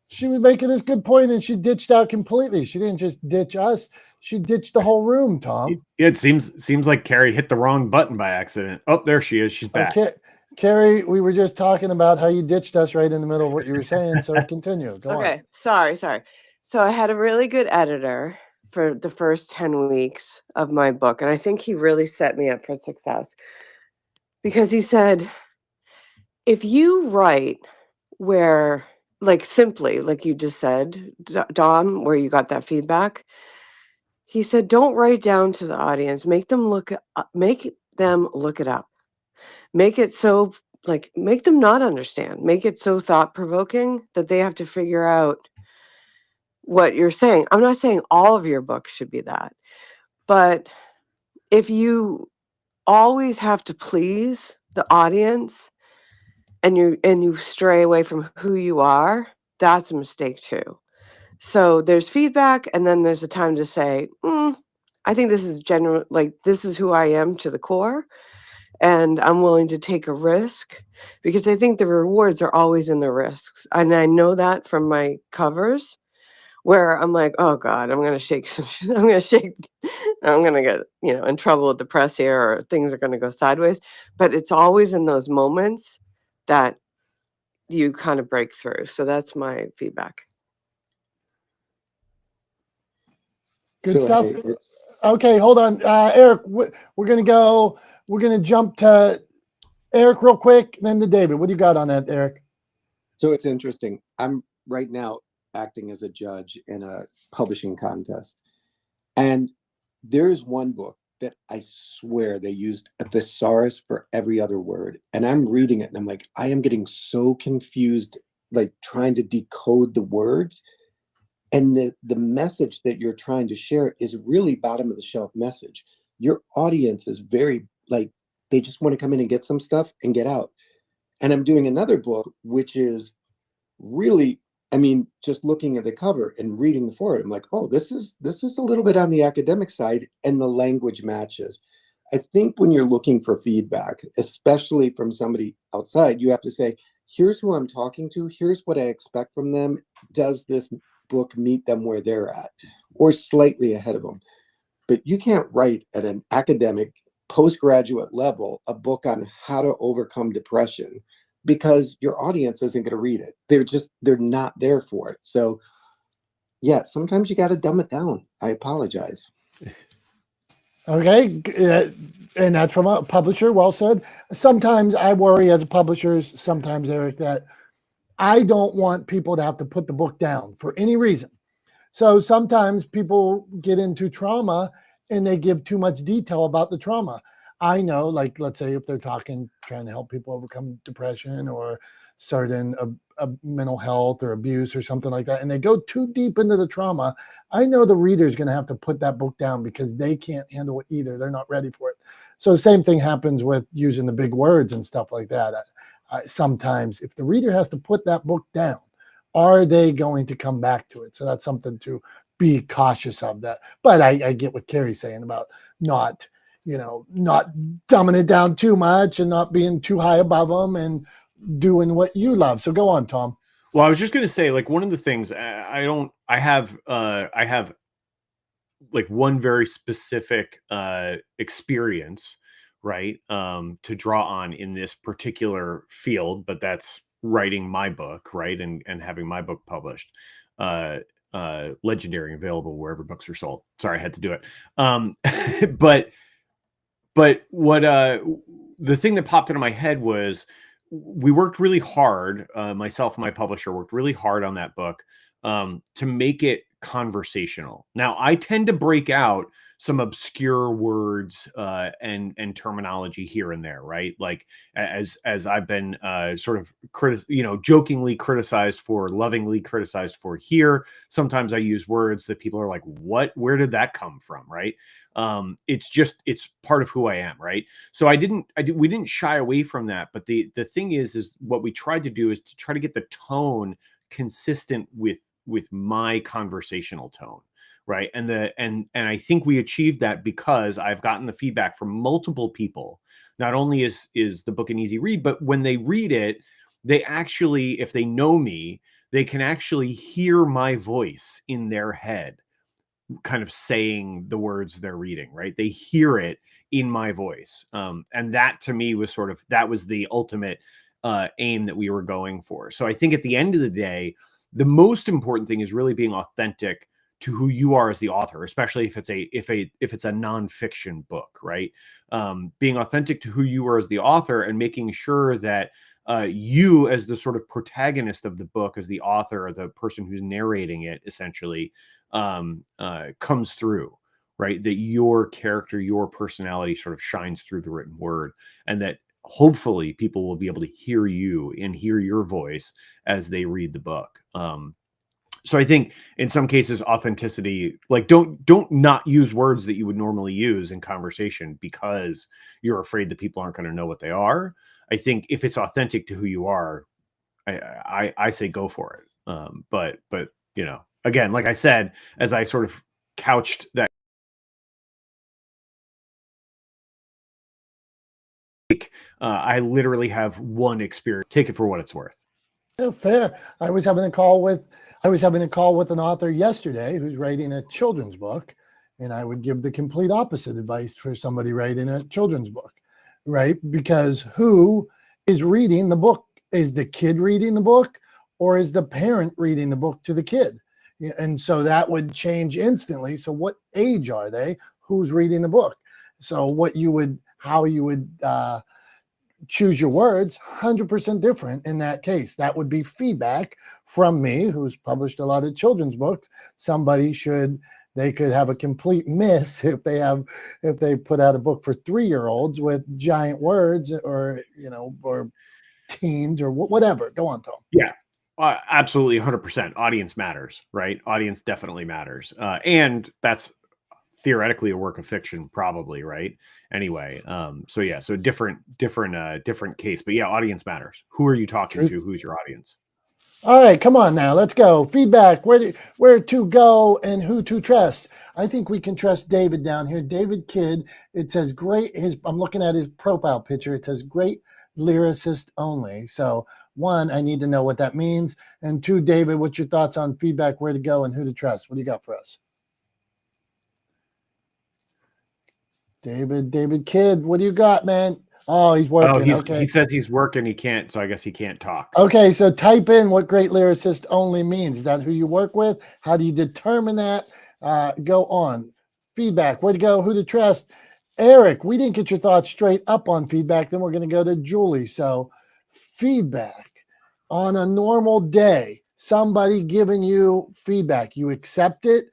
She was making this good point, and she ditched out completely. She didn't just ditch us; she ditched the whole room. Tom, It seems like Carrie hit the wrong button by accident. Oh, there she is. She's back. okay, Carrie, we were just talking about how you ditched us right in the middle of what you were saying. So continue. Go on. Okay, sorry. So I had a really good editor for the first 10 weeks of my book. And I think he really set me up for success because he said, if you write where, simply, like you just said, Dom, where you got that feedback, he said, don't write down to the audience. Make them look it up. Make it so, make them not understand. Make it so thought provoking that they have to figure out what you're saying. I'm not saying all of your books should be that, but if you always have to please the audience and you stray away from who you are, that's a mistake too. So there's feedback, and then there's a time to say, I think this is general, this is who I am to the core, and I'm willing to take a risk because I think the rewards are always in the risks. And I know that from my covers, where I'm like, oh God, I'm going to shake some shit. I'm going to get, in trouble with the press here, or things are going to go sideways. But it's always in those moments that you kind of break through. So that's my feedback. Good stuff. Okay, hold on. Eric, we're going to jump to Eric real quick, then to David. What do you got on that, Eric? So it's interesting. I'm right now acting as a judge in a publishing contest. And there's one book that I swear they used a thesaurus for every other word. And I'm reading it and I'm like, I am getting so confused, trying to decode the words. And the message that you're trying to share is really bottom of the shelf message. Your audience is very they just want to come in and get some stuff and get out. And I'm doing another book, which is really, just looking at the cover and reading the foreword, I'm like, oh, this is a little bit on the academic side, and the language matches. I think when you're looking for feedback, especially from somebody outside, you have to say, here's who I'm talking to. Here's what I expect from them. Does this book meet them where they're at, or slightly ahead of them? But you can't write at an academic postgraduate level a book on how to overcome depression, because your audience isn't going to read it. They're not there for it. So yeah, sometimes you got to dumb it down. I apologize. Okay, and that's from a publisher. Well said. Sometimes I worry as a publisher, sometimes, Eric, that I don't want people to have to put the book down for any reason. So sometimes people get into trauma and they give too much detail about the trauma. I know, let's say if they're trying to help people overcome depression or certain mental health or abuse or something like that, and they go too deep into the trauma, I know the reader is going to have to put that book down because they can't handle it either. They're not ready for it. So the same thing happens with using the big words and stuff like that. Sometimes if the reader has to put that book down, are they going to come back to it? So that's something to be cautious of that. But I get what Carrie's saying about not not dumbing it down too much and not being too high above them and doing what you love. So go on, Tom. Well, I was just going to say, like, one of the things I have like one very specific experience, right, to draw on in this particular field, but that's writing my book, right, and having my book published, legendary, available wherever books are sold. Sorry, I had to do it. but what the thing that popped into my head was, we worked really hard, myself and my publisher worked really hard on that book, to make it conversational. Now, I tend to break out some obscure words and terminology here and there, right? Like, as I've been sort of jokingly criticized for, lovingly criticized for here. Sometimes I use words that people are like, "What? Where did that come from?" Right? It's part of who I am, right? So we didn't shy away from that. But the thing is what we tried to do is to try to get the tone consistent with my conversational tone, right? And I think we achieved that because I've gotten the feedback from multiple people. Not only is the book an easy read, but when they read it, they actually, if they know me, they can actually hear my voice in their head kind of saying the words they're reading, right? They hear it in my voice. And that to me was that was the ultimate aim that we were going for. So I think at the end of the day, the most important thing is really being authentic to who you are as the author, especially if it's a nonfiction book, right? Being authentic to who you are as the author and making sure that you, as the sort of protagonist of the book, as the author or the person who's narrating it, essentially, comes through, right? That your character, your personality sort of shines through the written word, and that hopefully people will be able to hear you and hear your voice as they read the book. So I think in some cases, authenticity, like don't not use words that you would normally use in conversation because you're afraid that people aren't going to know what they are. I think if it's authentic to who you are, I say go for it. But again, like I said, as I sort of couched that, I literally have one experience. Take it for what it's worth. Oh, fair. I was having a call with an author yesterday who's writing a children's book, and I would give the complete opposite advice for somebody writing a children's book, right? Because who is reading the book? Is the kid reading the book, or is the parent reading the book to the kid? And so that would change instantly. So what age are they? Who's reading the book? So how you would choose your words, 100% different in that case. That would be feedback from me, who's published a lot of children's books. They could have a complete miss if they put out a book for 3-year-olds with giant words, or teens or whatever. Go on, Tom. Yeah. Absolutely, 100%. Audience matters, right? Audience definitely matters. And that's theoretically a work of fiction, probably, right? Anyway, so different case. But yeah, audience matters. Who are you talking to? Who's your audience? All right, come on now, let's go. Feedback, where to go and who to trust. I think we can trust David down here. David Kidd, it says great, I'm looking at his profile picture. It says great lyricist only. So 1, I need to know what that means. And 2, David, what's your thoughts on feedback, where to go and who to trust? What do you got for us? David Kidd, what do you got, man? Oh, he's working. Okay. He says he's working. He can't. So I guess he can't talk. Okay. So type in what great lyricist only means. Is that who you work with? How do you determine that? Go on. Feedback. Where to go? Who to trust? Eric, we didn't get your thoughts straight up on feedback. Then we're going to go to Julie. So feedback on a normal day, somebody giving you feedback, you accept it.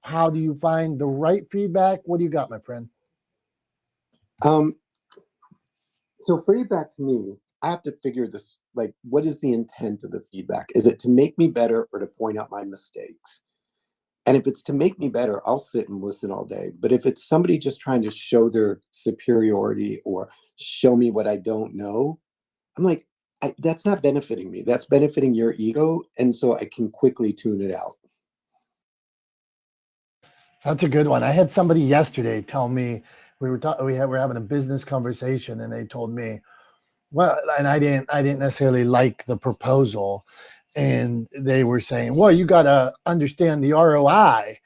How do you find the right feedback? What do you got, my friend? So feedback to me, I have to figure this, like, what is the intent of the feedback? Is it to make me better or to point out my mistakes? And if it's to make me better, I'll sit and listen all day. But if it's somebody just trying to show their superiority or show me what I don't know, I'm like, that's not benefiting me. That's benefiting your ego. And so I can quickly tune it out. That's a good one. I had somebody yesterday tell me we were having a business conversation, and they told me, well, and I didn't necessarily like the proposal, and they were saying, well, you got to understand the ROI,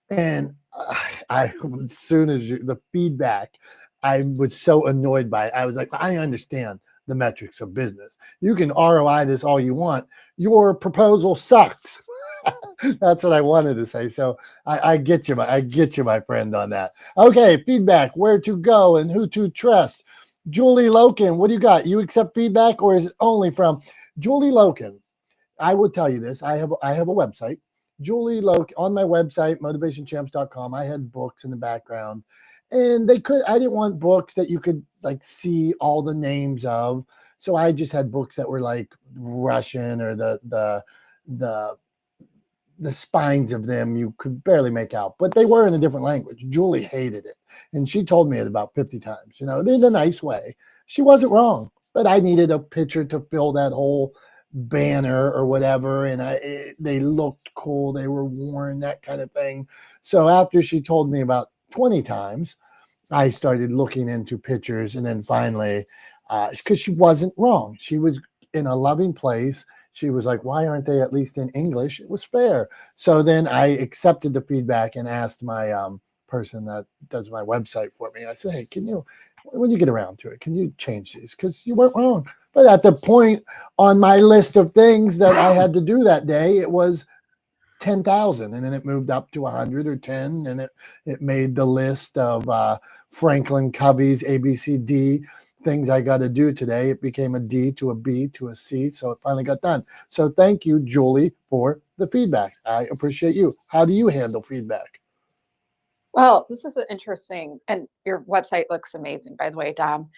and as soon as the feedback, I was so annoyed by it. I was like, I understand the metrics of business. You can ROI this all you want. Your proposal sucks. That's what I wanted to say. So I get you, my friend, on that. Okay, feedback, where to go and who to trust. Julie Loken, what do you got? You accept feedback, or is it only from Julie Loken? I will tell you this. I have a website. Julie Loken, on my website, motivationchamps.com. I had books in the background, and I didn't want books that you could like see all the names of. So I just had books that were like Russian, or the spines of them you could barely make out, but they were in a different language. Julie hated it, and she told me it about 50 times, in a nice way. She wasn't wrong, but I needed a picture to fill that whole banner or whatever, and they looked cool, they were worn, that kind of thing. So after she told me about 20 times, I started looking into pictures, and then finally, because she wasn't wrong, she was in a loving place. She was like, why aren't they at least in English? It was fair. So then I accepted the feedback and asked my person that does my website for me. I said, hey, when you get around to it, can you change these? Because you weren't wrong. But at the point on my list of things that I had to do that day, it was 10,000, and then it moved up to 100 or 10, and it made the list of Franklin Covey's ABCD things I got to do today. It became a D to a B to a C, so it finally got done. So thank you, Julie, for the feedback. I appreciate you. How do you handle feedback? Well, this is interesting, and your website looks amazing, by the way, Dom.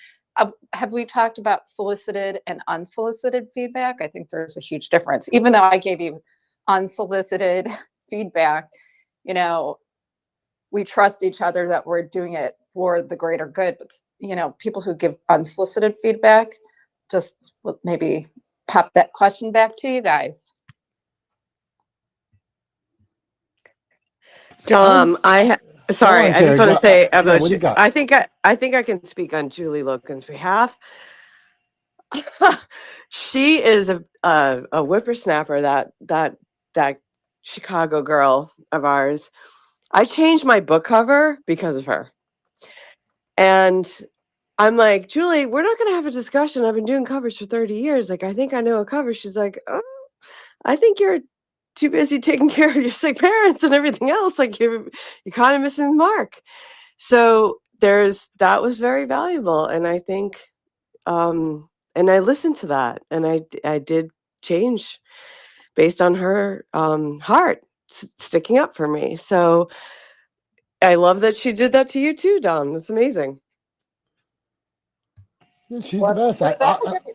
Have we talked about solicited and unsolicited feedback? I think there's a huge difference. Even though I gave you unsolicited feedback, we trust each other that we're doing it for the greater good. But, people who give unsolicited feedback, just maybe pop that question back to you guys. Dom, sorry, I just want to say about what do you got? I think I can speak on Julie Loken's behalf. She is a whippersnapper, that Chicago girl of ours. I changed my book cover because of her. And I'm like, Julie, we're not going to have a discussion. I've been doing covers for 30 years. Like, I think I know a cover. She's like, oh, I think you're too busy taking care of your sick parents and everything else. Like, you're kind of missing the mark. So that was very valuable. And I think, and I listened to that, and I did change based on her heart sticking up for me. So I love that she did that to you too, Dom. That's amazing. She's the best.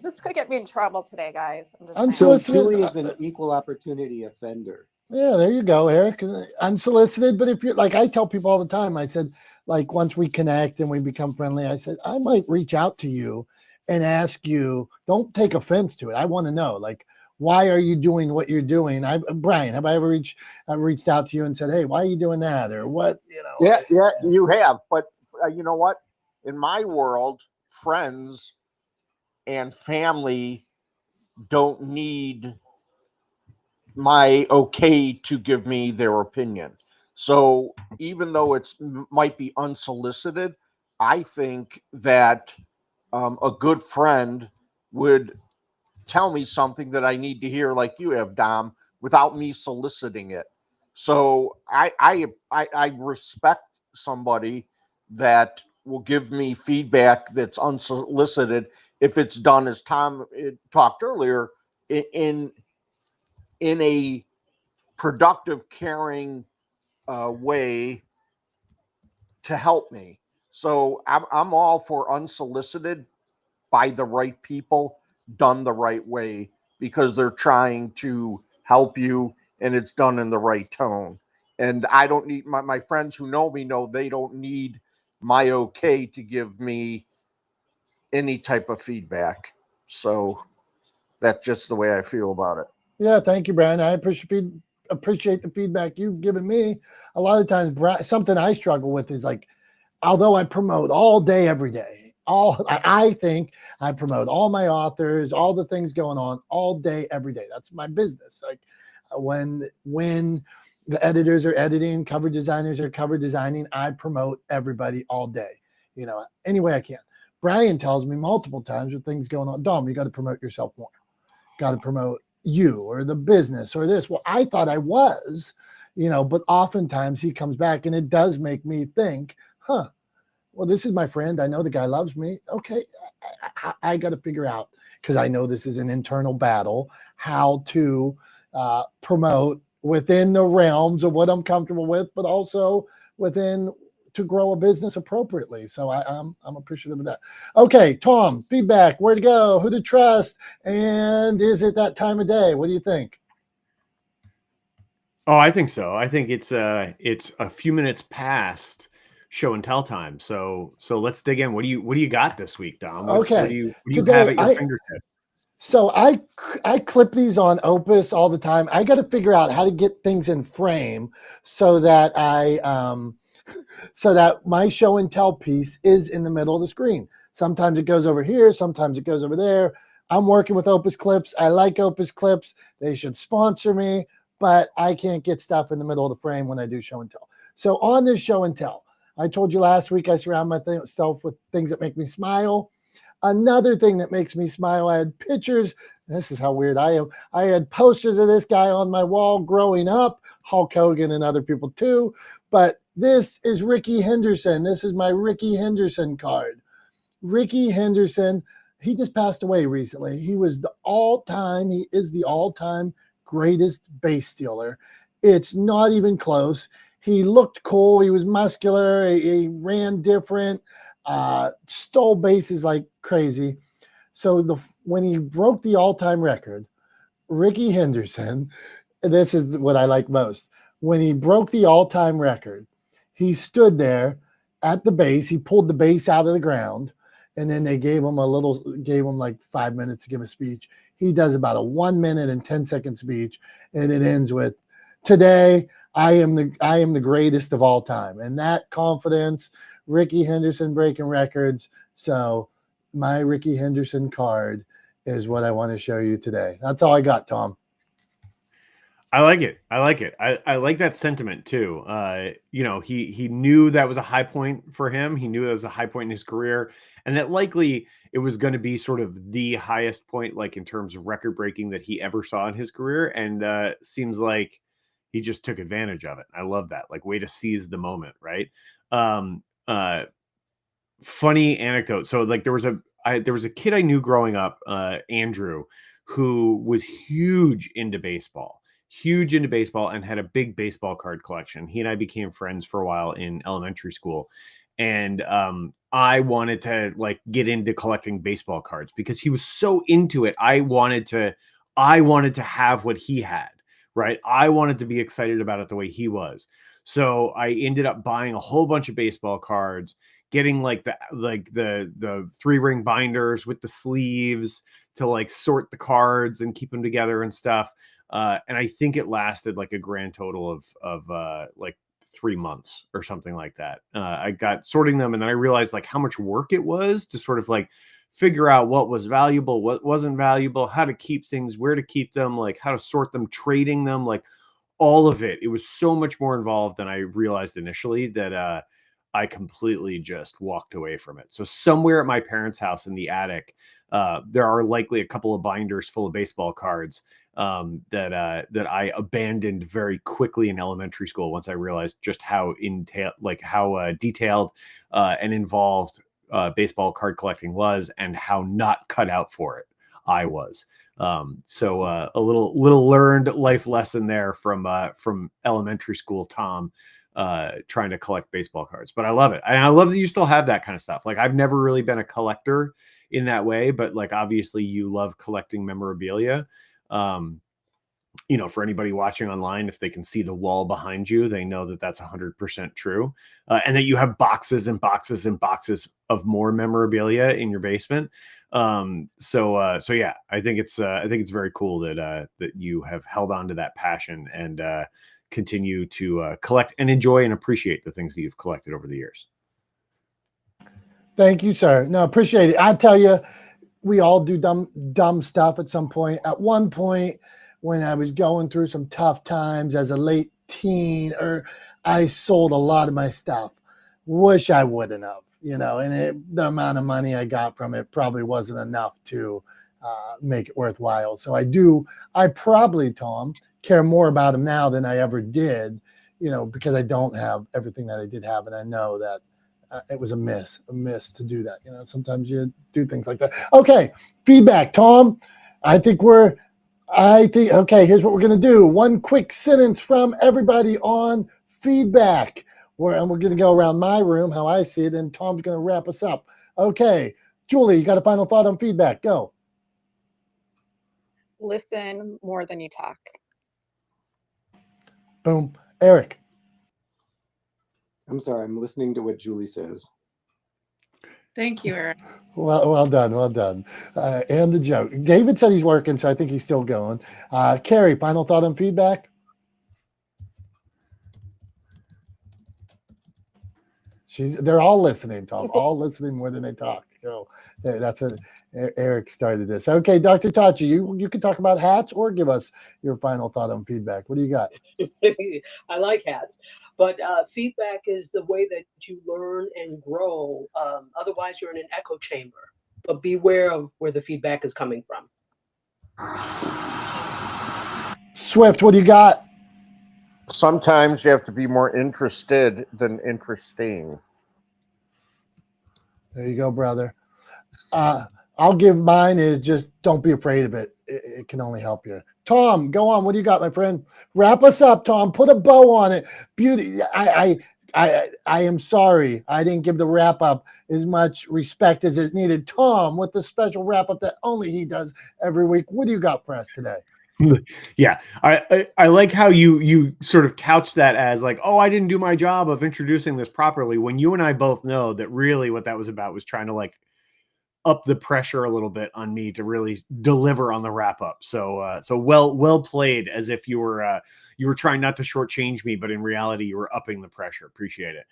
This could get me in trouble today, guys. So Julie is an equal opportunity offender. Yeah, there you go, Eric. Unsolicited, but if you're like, I tell people all the time, I said, like, once we connect and we become friendly, I said, I might reach out to you and ask you, don't take offense to it. I want to know, like, why are you doing what you're doing? Brian, have I ever reached out to you and said, hey, why are you doing that? Or what, Yeah, you have. But you know what? In my world, friends and family don't need my okay to give me their opinion. So even though might be unsolicited, I think that a good friend would tell me something that I need to hear, like you have, Dom, without me soliciting it. So I respect somebody that will give me feedback that's unsolicited if it's done, as Tom talked earlier, in a productive, caring way to help me. So I'm all for unsolicited by the right people, done the right way, because they're trying to help you, and it's done in the right tone. And I don't need my friends who know me know they don't need my okay to give me any type of feedback. So that's just the way I feel about it. Yeah, thank you, Brian. I appreciate the feedback you've given me. A lot of times, something I struggle with is like, although I promote all day, every day, I think I promote all my authors, all the things going on all day, every day. That's my business. Like when the editors are editing, cover designers are cover designing, I promote everybody all day, any way I can. Brian tells me multiple times with things going on, Dom, you got to promote yourself more. Got to promote you or the business or this. Well, I thought I was, but oftentimes he comes back and it does make me think, well, this is my friend. I know the guy loves me. Okay, I got to figure out, because I know this is an internal battle, how to promote within the realms of what I'm comfortable with, but also within to grow a business appropriately. So I'm appreciative of that. Okay, Tom, feedback, where to go, who to trust, and is it that time of day? What do you think? Oh, I think so. I think it's a few minutes past show and tell time. So let's dig in. What do you got this week, Dom? What Okay, do you today, have at your fingertips? So I clip these on Opus all the time. I got to figure out how to get things in frame so that so that my show and tell piece is in the middle of the screen. Sometimes it goes over here, sometimes it goes over there. I'm working with Opus Clips. I like Opus Clips. They should sponsor me, but I can't get stuff in the middle of the frame when I do show and tell. So on this show and tell, I told you last week I surround myself with things that make me smile. Another thing that makes me smile, I had pictures. This is how weird I am. I had posters of this guy on my wall growing up, Hulk Hogan and other people too. But this is Ricky Henderson. This is my Ricky Henderson card. Ricky Henderson, he just passed away recently. He is the all-time greatest base stealer. It's not even close. He looked cool. He was muscular. He ran different. Stole bases like crazy. So when he broke the all-time record, Ricky Henderson, this is what I like most. When he broke the all-time record, he stood there at the base. He pulled the base out of the ground, and then they gave him like 5 minutes to give a speech. He does about a 1 minute and 10-second speech, and it ends with, "Today, I am the greatest of all time." And that confidence, Ricky Henderson breaking records. So my Ricky Henderson card is what I want to show you today. That's all I got, Tom. I like it. I like that sentiment too. He knew that was a high point for him. He knew it was a high point in his career, and that likely it was going to be sort of the highest point, like in terms of record breaking, that he ever saw in his career. And seems like he just took advantage of it. I love that. Like, way to seize the moment, right? Funny anecdote. So like there was a kid I knew growing up, Andrew, who was huge into baseball and had a big baseball card collection. He and I became friends for a while in elementary school. And I wanted to like get into collecting baseball cards because he was so into it. I wanted to have what he had, right? I wanted to be excited about it the way he was. So I ended up buying a whole bunch of baseball cards, getting like the 3-ring binders with the sleeves to like sort the cards and keep them together and stuff. And I think it lasted like a grand total of like 3 months or something like that. I got sorting them, and then I realized like how much work it was to sort of like figure out what was valuable, what wasn't valuable, how to keep things, where to keep them, like how to sort them, trading them, like all of it. It was so much more involved than I realized initially that I completely just walked away from it. So somewhere at my parents' house in the attic, there are likely a couple of binders full of baseball cards that I abandoned very quickly in elementary school once I realized just how detailed and involved baseball card collecting was, and how not cut out for it I was. So a little learned life lesson there from elementary school Tom, trying to collect baseball cards. But I love it. And I love that you still have that kind of stuff. Like, I've never really been a collector in that way, but like obviously you love collecting memorabilia. For anybody watching online, if they can see the wall behind you, they know that that's 100% true. And that you have boxes and boxes and boxes of more memorabilia in your basement. So yeah, I think it's very cool that you have held on to that passion and continue to collect and enjoy and appreciate the things that you've collected over the years. Thank you, sir. No, appreciate it. I tell you, we all do dumb stuff at some point. At one point, when I was going through some tough times as a late teen, or I sold a lot of my stuff. Wish I wouldn't have, and the amount of money I got from it probably wasn't enough to make it worthwhile. So I probably, Tom, care more about him now than I ever did, because I don't have everything that I did have. And I know that it was a miss to do that. Sometimes you do things like that. Okay. Feedback, Tom. Okay, here's what we're going to do. One quick sentence from everybody on feedback. And we're going to go around my room, how I see it, and Tom's going to wrap us up. Okay. Julie, you got a final thought on feedback? Go. Listen more than you talk. Boom. Eric. I'm sorry, I'm listening to what Julie says. Thank you, Eric. Well done. And the joke. David said he's working, so I think he's still going. Carrie, final thought on feedback? They're all listening, Tom. All listening more than they talk. So that's what Eric started this. Okay, Dr. Tachi, you can talk about hats or give us your final thought on feedback. What do you got? I like hats, but feedback is the way that you learn and grow. Otherwise, you're in an echo chamber. But beware of where the feedback is coming from. Swift, what do you got? Sometimes you have to be more interested than interesting. There you go, brother. I'll give mine is just don't be afraid of it. It can only help you. Tom, go on. What do you got, my friend? Wrap us up, Tom. Put a bow on it. Beauty. I am sorry. I didn't give the wrap up as much respect as it needed. Tom, with the special wrap up that only he does every week. What do you got for us today? Yeah, I like how you sort of couch that as like, oh, I didn't do my job of introducing this properly, when you and I both know that really what that was about was trying to like up the pressure a little bit on me to really deliver on the wrap up. So well played, as if you were trying not to shortchange me, but in reality you were upping the pressure. Appreciate it.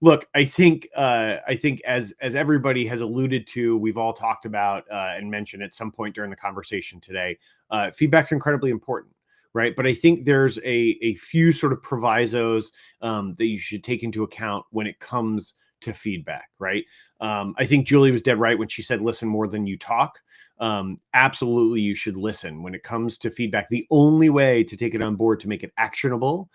Look, I think as everybody has alluded to, we've all talked about and mentioned at some point during the conversation today, feedback's incredibly important, right? But I think there's a few sort of provisos that you should take into account when it comes to feedback, right? I think Julie was dead right when she said, listen more than you talk. Absolutely, you should listen when it comes to feedback. The only way to take it on board to make it actionable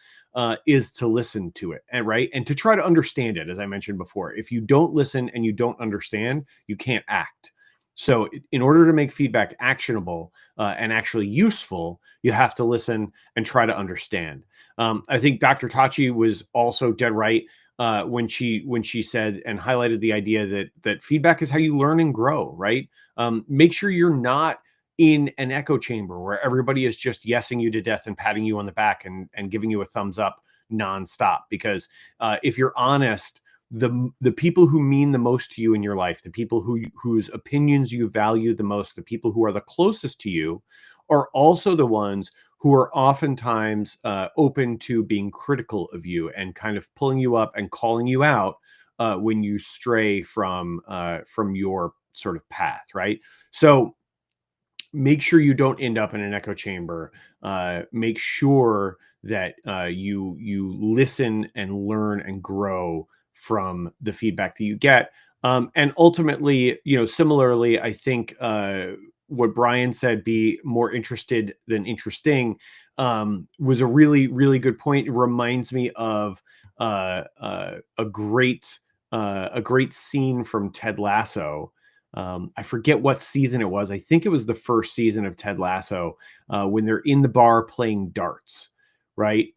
is to listen to it, and to try to understand it. As I mentioned before, if you don't listen and you don't understand, you can't act. So in order to make feedback actionable and actually useful, you have to listen and try to understand. I think Dr. Tachi was also dead right when she said and highlighted the idea that feedback is how you learn and grow, right? Make sure you're not in an echo chamber where everybody is just yesing you to death and patting you on the back and giving you a thumbs up nonstop. Because if you're honest, the people who mean the most to you in your life, the people whose opinions you value the most, the people who are the closest to you, are also the ones who are oftentimes open to being critical of you and kind of pulling you up and calling you out when you stray from your sort of path, right? So make sure you don't end up in an echo chamber. Make sure that you listen and learn and grow from the feedback that you get. And ultimately, similarly, I think what Brian said, be more interested than interesting, was a really, really good point. It reminds me of a great scene from Ted Lasso. I forget what season it was. I think it was the first season of Ted Lasso, when they're in the bar playing darts, right?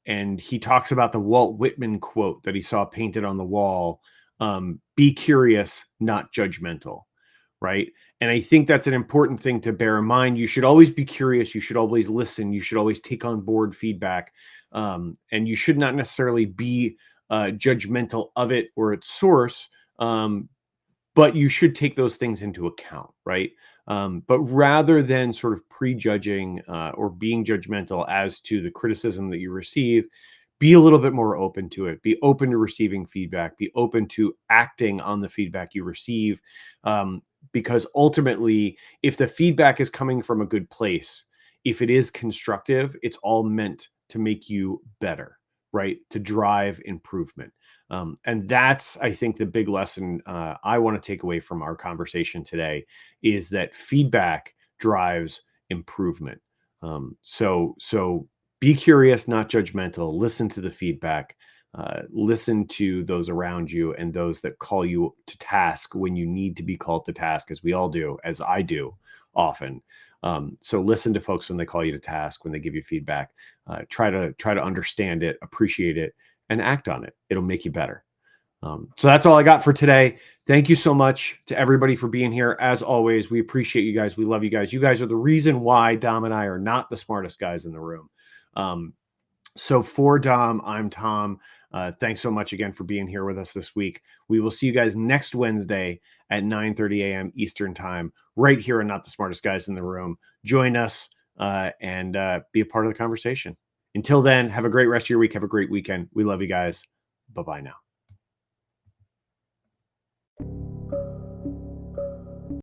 And he talks about the Walt Whitman quote that he saw painted on the wall: "Be curious, not judgmental." Right. And I think that's an important thing to bear in mind. You should always be curious. You should always listen. You should always take on board feedback. And you should not necessarily be judgmental of it or its source. But you should take those things into account, right? But rather than sort of prejudging or being judgmental as to the criticism that you receive, be a little bit more open to it. Be open to receiving feedback. Be open to acting on the feedback you receive. Because ultimately, if the feedback is coming from a good place, if it is constructive, it's all meant to make you better, right? To drive improvement. And that's, I think, the big lesson I want to take away from our conversation today is that feedback drives improvement. So be curious, not judgmental. Listen to the feedback. Listen to those around you and those that call you to task when you need to be called to task, as we all do, as I do often. So listen to folks when they call you to task, when they give you feedback. Try to understand it, appreciate it, and act on it. It'll make you better. So that's all I got for today. Thank you so much to everybody for being here. As always, we appreciate you guys. We love you guys. You guys are the reason why Dom and I are not the smartest guys in the room. So for Dom, I'm Tom. Thanks so much again for being here with us this week. We will see you guys next Wednesday at 9:30 a.m. Eastern Time, right here on Not the Smartest Guys in the Room. Join us and be a part of the conversation. Until then, have a great rest of your week. Have a great weekend. We love you guys. Bye-bye now.